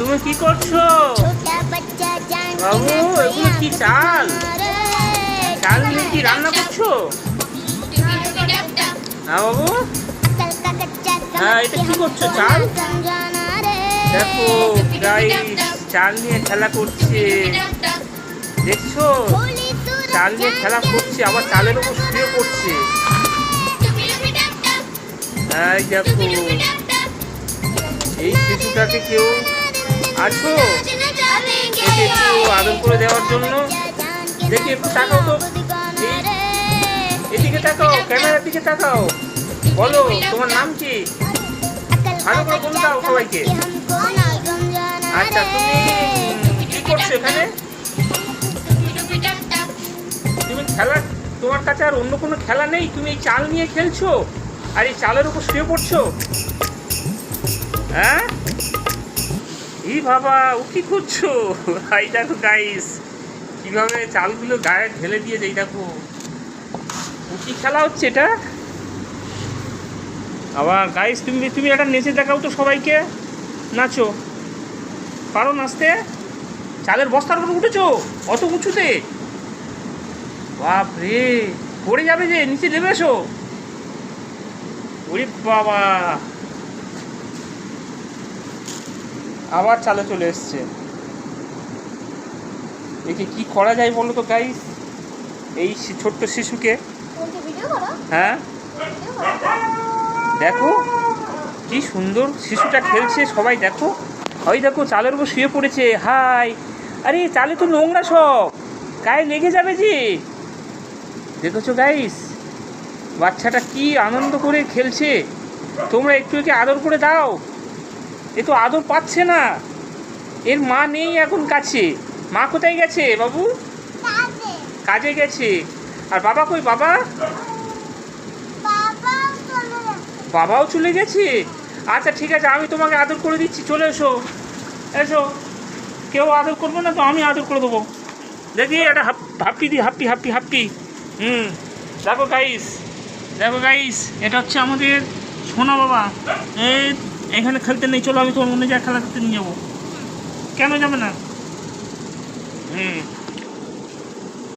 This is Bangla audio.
তুমি কি করছো বাবু? এগুলো কি চাল? চাল নিয়ে কি রান্না করছো? হ্যাঁ বাবু, হ্যাঁ এটা কি করছো? চাল দেখো গাইস, চাল নিয়ে খেলা করছে, দেখছো? চাল নিয়ে খেলা করছে, আবার চালের উপর শুয়ে পড়ছে। এই দেখো, এই শিশুটাকে কেউ আছো একে একটু আদর করে দেওয়ার জন্য? দেখি একটু তাকাও তো, এদিকে তাকাও, ক্যামেরার দিকে তাকাও, বলো তোমার নাম কি? ভালো করে বলে দাও সবাইকে। আচ্ছা, তুমি কি করছো এখানে? তুমি খেলা, তোমার কাছে আর অন্য কোনো খেলা নেই? তুমি এই চাল নিয়ে খেলছো আর এই চালের উপর শুয়ে পড়ছো? হ্যাঁ, এই বাবা, ও কি করছো? এই দেখো গাইস, কিভাবে চালগুলো গায়ে ঢেলে দিয়ে এই দেখো, ও কি খেলা হচ্ছে এটা? আবার গাইস, তুমি একটা নেচে দেখাও তো সবাইকে, নাচো, পারো নাচতে? চালের বস্তার উপর উঠেছো অত উঁচুতে? বাপ রে, পড়ে যাবে যে, নিচে নেমে এসো। ওরে বাবা, আবার চালে চলে এসছে। একে কি করা যায় বলো তো গাইস, এই ছোট্ট শিশুকে? হ্যাঁ দেখো কি সুন্দর শিশুটা খেলছে, সবাই দেখো। ওই দেখো চালের উপর শুয়ে পড়েছে। হাই, আরে চালে তো নোংরা, সব গায়ে লেগে যাবে যে। দেখেছো গাইস, বাচ্চাটা কি আনন্দ করে খেলছে। তোমরা একটু একে আদর করে দাও, এ তো আদর পাচ্ছে না। এর মা নেই এখন কাছে। মা কোথায় গেছে বাবু? কাজে গেছে। আর বাবা কই? বাবাও চলে গেছে। আচ্ছা ঠিক আছে, আমি তোমাকে আদর করে দিচ্ছি, চলে এসো। এসো, কেউ আদর করবে না তো আমি আদর করে দেবো। দেখি একটা হাপ্পি দি, হাপ্পি হাপ্পি হাপ্পি। দেখো গাইস, এটা হচ্ছে আমাদের সোনা বাবা। এখানে খেলতে নেই, চলো আমি তোমার মনে যা খেলা করতে নিয়ে যাবো। কেন যাবে না?